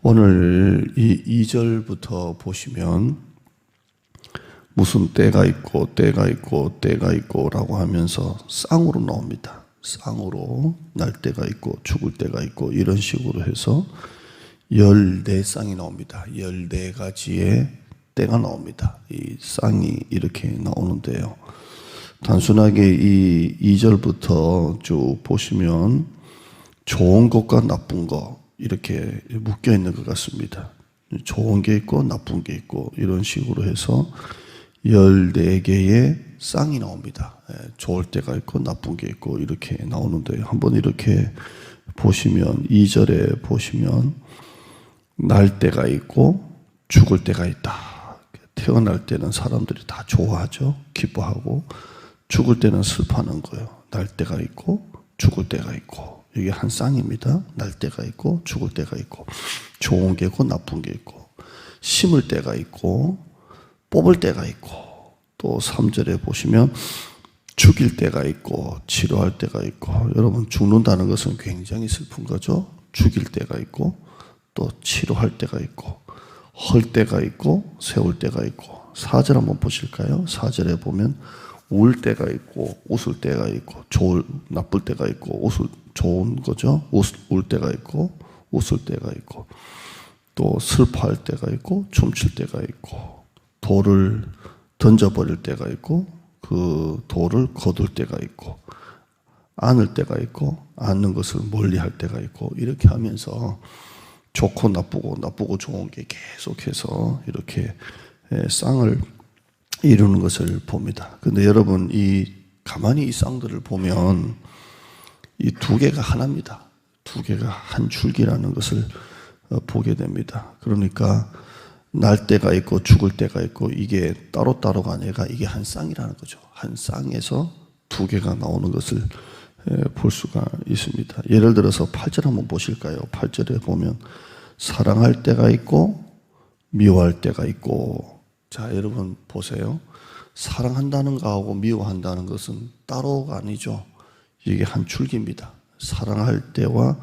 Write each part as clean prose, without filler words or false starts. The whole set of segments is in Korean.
오늘 이 2절부터 보시면 무슨 때가 있고 때가 있고 때가 있고 라고 하면서 쌍으로 나옵니다. 쌍으로 날 때가 있고 죽을 때가 있고 이런 식으로 해서 14쌍이 나옵니다. 14가지의 때가 나옵니다. 이 쌍이 이렇게 나오는데요. 단순하게 이 2절부터 쭉 보시면 좋은 것과 나쁜 것 이렇게 묶여 있는 것 같습니다. 좋은 게 있고 나쁜 게 있고 이런 식으로 해서 14개의 쌍이 나옵니다. 좋을 때가 있고 나쁜 게 있고 이렇게 나오는데요. 한번 이렇게 보시면 2절에 보시면 날 때가 있고 죽을 때가 있다. 태어날 때는 사람들이 다 좋아하죠. 기뻐하고 죽을 때는 슬퍼하는 거예요. 날 때가 있고 죽을 때가 있고 이게 한 쌍입니다. 날 때가 있고 죽을 때가 있고 좋은 게 있고 나쁜 게 있고 심을 때가 있고 뽑을 때가 있고 또 3절에 보시면 죽일 때가 있고 치료할 때가 있고 여러분 죽는다는 것은 굉장히 슬픈 거죠. 죽일 때가 있고 또 치료할 때가 있고 헐 때가 있고 세울 때가 있고 4절 한번 보실까요? 4절에 보면 울 때가 있고 웃을 때가 있고 나쁠 때가 있고 좋은 거죠. 울 때가 있고 웃을 때가 있고 또 슬퍼할 때가 있고 춤출 때가 있고 돌을 던져버릴 때가 있고 그 돌을 거둘 때가 있고 안을 때가 있고 안는 것을 멀리할 때가 있고 이렇게 하면서 좋고 나쁘고 좋은 게 계속해서 이렇게 쌍을 이루는 것을 봅니다. 근데 여러분 가만히 이 쌍들을 보면 이 두 개가 하나입니다. 두 개가 한 줄기라는 것을 보게 됩니다. 그러니까 날 때가 있고 죽을 때가 있고 이게 따로따로가 아니라 이게 한 쌍이라는 거죠. 한 쌍에서 두 개가 나오는 것을 볼 수가 있습니다. 예를 들어서 8절 한번 보실까요? 8절에 보면 사랑할 때가 있고 미워할 때가 있고 자 여러분 보세요. 사랑한다는 거하고 미워한다는 것은 따로가 아니죠. 이게 한 줄기입니다. 사랑할 때와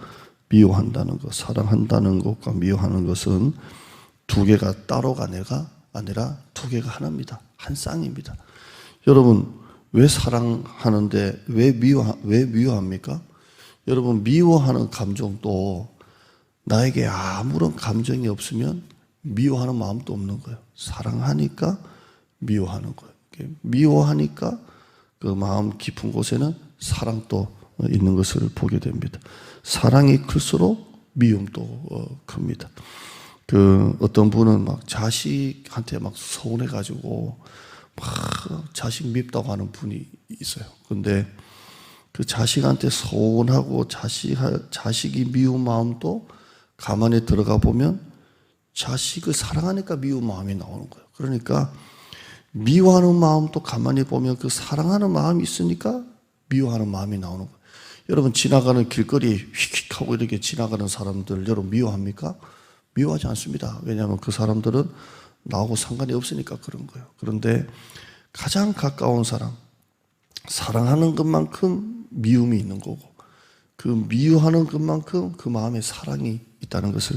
미워한다는 것, 사랑한다는 것과 미워하는 것은 두 개가 따로가 아니라 두 개가 하나입니다. 한 쌍입니다. 여러분 왜 사랑하는데 왜 미워합니까? 여러분 미워하는 감정도 나에게 아무런 감정이 없으면 미워하는 마음도 없는 거예요. 사랑하니까 미워하는 거예요. 미워하니까 그 마음 깊은 곳에는 사랑도 있는 것을 보게 됩니다. 사랑이 클수록 미움도 큽니다. 어떤 분은 막 자식한테 막 서운해가지고 막 자식 밉다고 하는 분이 있어요. 근데 그 자식한테 서운하고 자식이 미운 마음도 가만히 들어가 보면 자식을 사랑하니까 미운 마음이 나오는 거예요. 그러니까 미워하는 마음도 가만히 보면 그 사랑하는 마음이 있으니까 미워하는 마음이 나오는 거예요. 여러분 지나가는 길거리에 휙휙하고 이렇게 지나가는 사람들 여러분 미워합니까? 미워하지 않습니다. 왜냐하면 그 사람들은 나하고 상관이 없으니까 그런 거예요. 그런데 가장 가까운 사람, 사랑하는 것만큼 미움이 있는 거고 그 미워하는 것만큼 그 마음에 사랑이 있다는 것을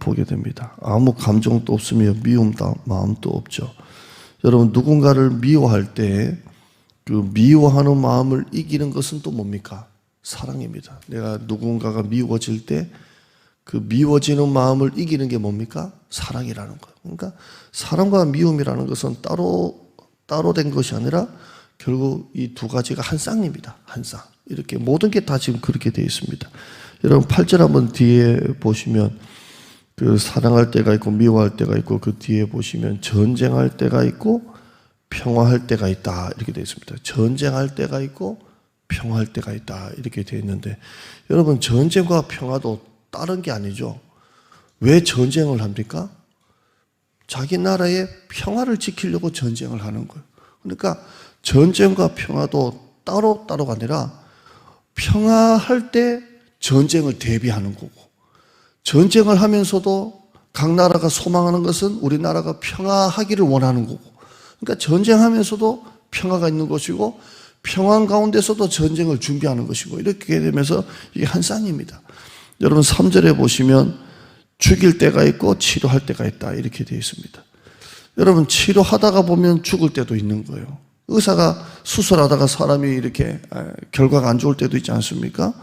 보게 됩니다. 아무 감정도 없으며 미움도 마음도 없죠. 여러분 누군가를 미워할 때 그 미워하는 마음을 이기는 것은 또 뭡니까? 사랑입니다. 내가 누군가가 미워질 때 그 미워지는 마음을 이기는 게 뭡니까? 사랑이라는 거예요. 그러니까 사랑과 미움이라는 것은 따로 된 것이 아니라 결국 이 두 가지가 한 쌍입니다. 한 쌍. 이렇게 모든 게 다 지금 그렇게 되어 있습니다. 여러분 8절 한번 뒤에 보시면 그 사랑할 때가 있고 미워할 때가 있고 그 뒤에 보시면 전쟁할 때가 있고 평화할 때가 있다 이렇게 되어 있습니다. 전쟁할 때가 있고 평화할 때가 있다 이렇게 되어 있는데 여러분 전쟁과 평화도 다른 게 아니죠. 왜 전쟁을 합니까? 자기 나라의 평화를 지키려고 전쟁을 하는 거예요. 그러니까 전쟁과 평화도 따로가 아니라 평화할 때 전쟁을 대비하는 거고 전쟁을 하면서도 각 나라가 소망하는 것은 우리나라가 평화하기를 원하는 거고 그러니까 전쟁하면서도 평화가 있는 것이고 평화 가운데서도 전쟁을 준비하는 것이고 이렇게 되면서 이게 한 쌍입니다. 여러분 3절에 보시면 죽일 때가 있고 치료할 때가 있다. 이렇게 되어 있습니다. 여러분, 치료하다가 보면 죽을 때도 있는 거예요. 의사가 수술하다가 사람이 이렇게 결과가 안 좋을 때도 있지 않습니까?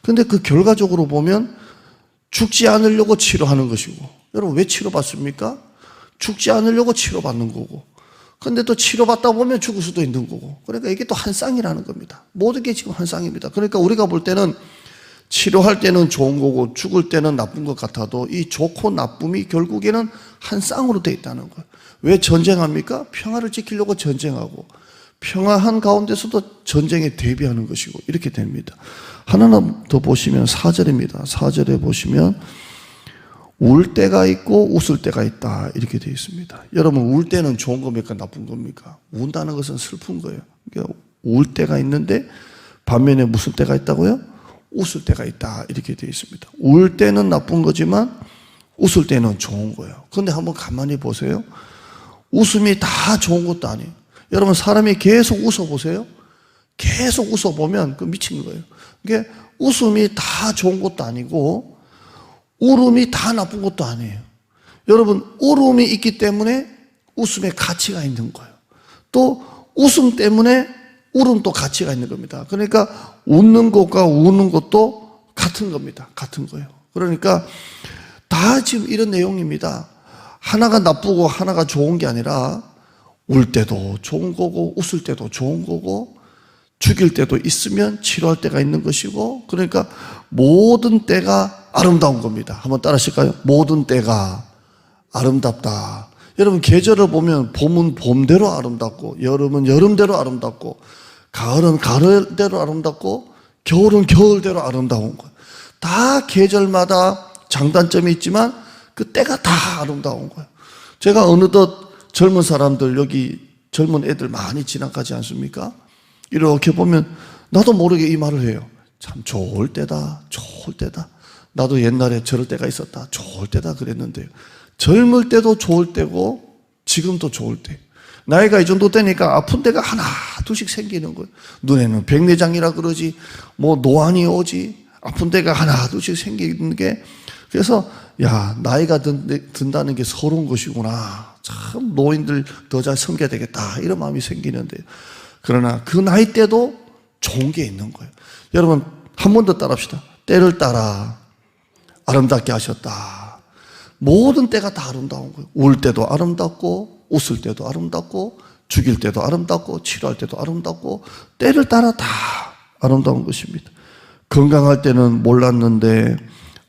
근데 그 결과적으로 보면 죽지 않으려고 치료하는 것이고, 여러분 왜 치료받습니까? 죽지 않으려고 치료받는 거고, 근데 또 치료받다 보면 죽을 수도 있는 거고, 그러니까 이게 또 한 쌍이라는 겁니다. 모든 게 지금 한 쌍입니다. 그러니까 우리가 볼 때는 치료할 때는 좋은 거고 죽을 때는 나쁜 것 같아도 이 좋고 나쁨이 결국에는 한 쌍으로 되어 있다는 거예요. 왜 전쟁합니까? 평화를 지키려고 전쟁하고, 평화한 가운데서도 전쟁에 대비하는 것이고, 이렇게 됩니다. 하나는 더 보시면 4절입니다. 4절에 보시면 울 때가 있고 웃을 때가 있다. 이렇게 되어 있습니다. 여러분, 울 때는 좋은 겁니까? 나쁜 겁니까? 운다는 것은 슬픈 거예요. 그러니까 울 때가 있는데 반면에 무슨 때가 있다고요? 웃을 때가 있다. 이렇게 되어 있습니다. 울 때는 나쁜 거지만 웃을 때는 좋은 거예요. 그런데 한번 가만히 보세요. 웃음이 다 좋은 것도 아니에요. 여러분, 사람이 계속 웃어보세요. 계속 웃어보면 그 미친 거예요. 그게 웃음이 다 좋은 것도 아니고 울음이 다 나쁜 것도 아니에요. 여러분, 울음이 있기 때문에 웃음의 가치가 있는 거예요. 또 웃음 때문에 울음도 가치가 있는 겁니다. 그러니까 웃는 것과 우는 것도 같은 겁니다. 같은 거예요. 그러니까 다 지금 이런 내용입니다. 하나가 나쁘고 하나가 좋은 게 아니라 울 때도 좋은 거고 웃을 때도 좋은 거고 죽일 때도 있으면 치료할 때가 있는 것이고, 그러니까 모든 때가 아름다운 겁니다. 한번 따라 하실까요? 모든 때가 아름답다. 여러분, 계절을 보면 봄은 봄대로 아름답고, 여름은 여름대로 아름답고, 가을은 가을대로 아름답고, 겨울은 겨울대로 아름다운 거예요. 다 계절마다 장단점이 있지만 그 때가 다 아름다운 거예요. 제가 어느덧 젊은 사람들, 여기 젊은 애들 많이 지나가지 않습니까? 이렇게 보면 나도 모르게 이 말을 해요. 참 좋을 때다, 좋을 때다. 나도 옛날에 저럴 때가 있었다, 좋을 때다 그랬는데요. 젊을 때도 좋을 때고 지금도 좋을 때. 나이가 이 정도 되니까 아픈 데가 하나 둘씩 생기는 거예요. 눈에는 백내장이라 그러지, 뭐 노안이 오지, 아픈 데가 하나 둘씩 생기는 게, 그래서 야, 나이가 든다는 게 서러운 것이구나. 참 노인들 더 잘 섬겨야 되겠다, 이런 마음이 생기는데, 그러나 그 나이 때도 좋은 게 있는 거예요. 여러분, 한 번 더 따라합시다. 때를 따라 아름답게 하셨다. 모든 때가 다 아름다운 거예요. 울 때도 아름답고 웃을 때도 아름답고 죽일 때도 아름답고 치료할 때도 아름답고, 때를 따라 다 아름다운 것입니다. 건강할 때는 몰랐는데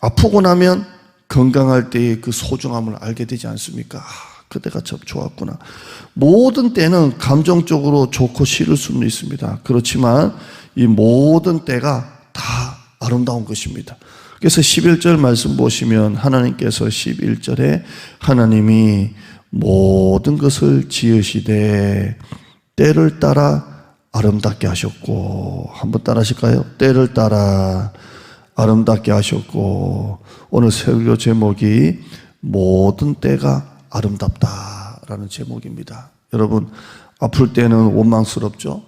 아프고 나면 건강할 때의 그 소중함을 알게 되지 않습니까? 그때가 참 좋았구나. 모든 때는 감정적으로 좋고 싫을 수는 있습니다. 그렇지만 이 모든 때가 다 아름다운 것입니다. 그래서 11절 말씀 보시면 하나님께서 11절에 하나님이 모든 것을 지으시되 때를 따라 아름답게 하셨고, 한번 따라 하실까요? 때를 따라 아름답게 하셨고, 오늘 설교 제목이 모든 때가 아름답다라는 제목입니다. 여러분, 아플 때는 원망스럽죠?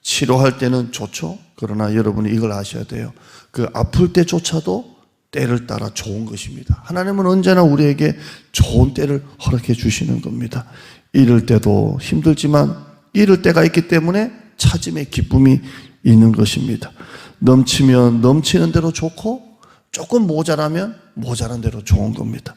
치료할 때는 좋죠? 그러나 여러분이 이걸 아셔야 돼요. 그 아플 때조차도 때를 따라 좋은 것입니다. 하나님은 언제나 우리에게 좋은 때를 허락해 주시는 겁니다. 이럴 때도 힘들지만 이럴 때가 있기 때문에 찾음의 기쁨이 있는 것입니다. 넘치면 넘치는 대로 좋고, 조금 모자라면 모자란 대로 좋은 겁니다.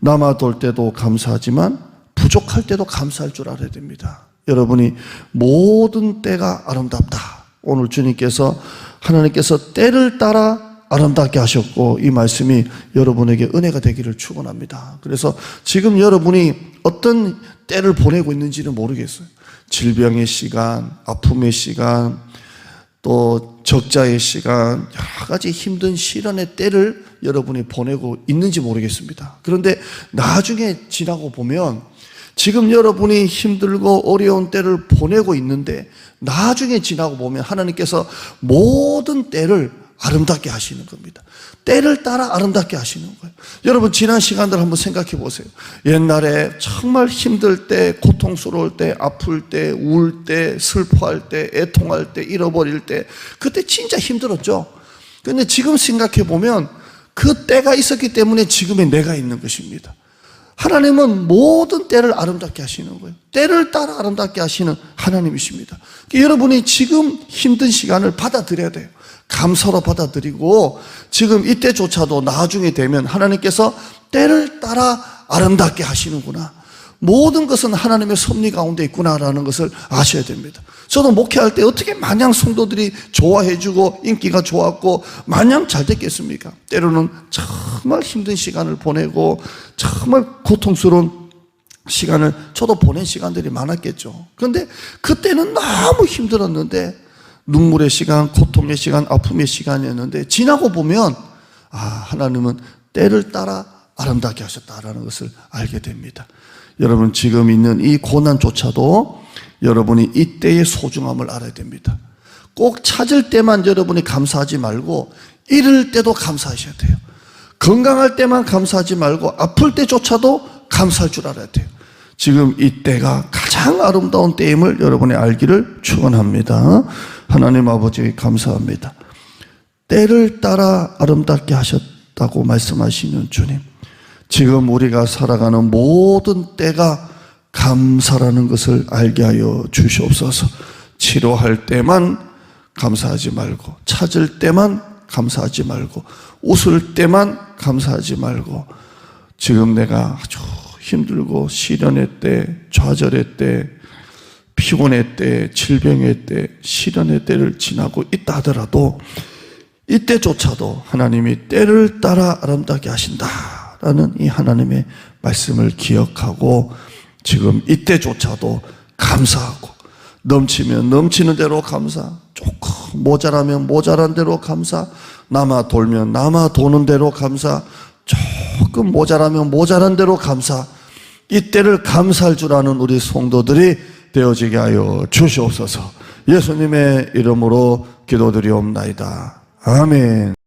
남아돌 때도 감사하지만 부족할 때도 감사할 줄 알아야 됩니다. 여러분이 모든 때가 아름답다. 오늘 주님께서, 하나님께서 때를 따라 아름답게 하셨고, 이 말씀이 여러분에게 은혜가 되기를 축원합니다. 그래서 지금 여러분이 어떤 때를 보내고 있는지는 모르겠어요. 질병의 시간, 아픔의 시간, 또 적자의 시간, 여러 가지 힘든 시련의 때를 여러분이 보내고 있는지 모르겠습니다. 그런데 나중에 지나고 보면 지금 여러분이 힘들고 어려운 때를 보내고 있는데 나중에 지나고 보면 하나님께서 모든 때를 아름답게 하시는 겁니다. 때를 따라 아름답게 하시는 거예요. 여러분, 지난 시간들 한번 생각해 보세요. 옛날에 정말 힘들 때, 고통스러울 때, 아플 때, 울 때, 슬퍼할 때, 애통할 때, 잃어버릴 때, 그때 진짜 힘들었죠. 근데 지금 생각해 보면 그 때가 있었기 때문에 지금의 내가 있는 것입니다. 하나님은 모든 때를 아름답게 하시는 거예요. 때를 따라 아름답게 하시는 하나님이십니다. 여러분이 지금 힘든 시간을 받아들여야 돼요. 감사로 받아들이고 지금 이때조차도 나중에 되면 하나님께서 때를 따라 아름답게 하시는구나. 모든 것은 하나님의 섭리 가운데 있구나라는 것을 아셔야 됩니다. 저도 목회할 때 어떻게 마냥 성도들이 좋아해주고 인기가 좋았고 마냥 잘 됐겠습니까? 때로는 정말 힘든 시간을 보내고 정말 고통스러운 시간을 저도 보낸 시간들이 많았겠죠. 그런데 그때는 너무 힘들었는데 눈물의 시간, 고통의 시간, 아픔의 시간이었는데 지나고 보면 하나님은 때를 따라 아름답게 하셨다라는 것을 알게 됩니다. 여러분 지금 있는 이 고난조차도 여러분이 이때의 소중함을 알아야 됩니다. 꼭 찾을 때만 여러분이 감사하지 말고 잃을 때도 감사하셔야 돼요. 건강할 때만 감사하지 말고 아플 때조차도 감사할 줄 알아야 돼요. 지금 이때가 가장 아름다운 때임을 여러분이 알기를 축원합니다. 하나님 아버지 감사합니다. 때를 따라 아름답게 하셨다고 말씀하시는 주님, 지금 우리가 살아가는 모든 때가 감사라는 것을 알게 하여 주시옵소서. 치료할 때만 감사하지 말고, 찾을 때만 감사하지 말고, 웃을 때만 감사하지 말고, 지금 내가 아주 힘들고 시련의 때, 좌절의 때, 피곤의 때, 질병의 때, 시련의 때를 지나고 있다 하더라도 이때조차도 하나님이 때를 따라 아름답게 하신다라는 이 하나님의 말씀을 기억하고 지금 이때조차도 감사하고, 넘치면 넘치는 대로 감사, 조금 모자라면 모자란 대로 감사, 남아 돌면 남아 도는 대로 감사, 조금 모자라면 모자란 대로 감사, 이때를 감사할 줄 아는 우리 성도들이 되어지게 하여 주시옵소서. 예수님의 이름으로 기도드리옵나이다. 아멘.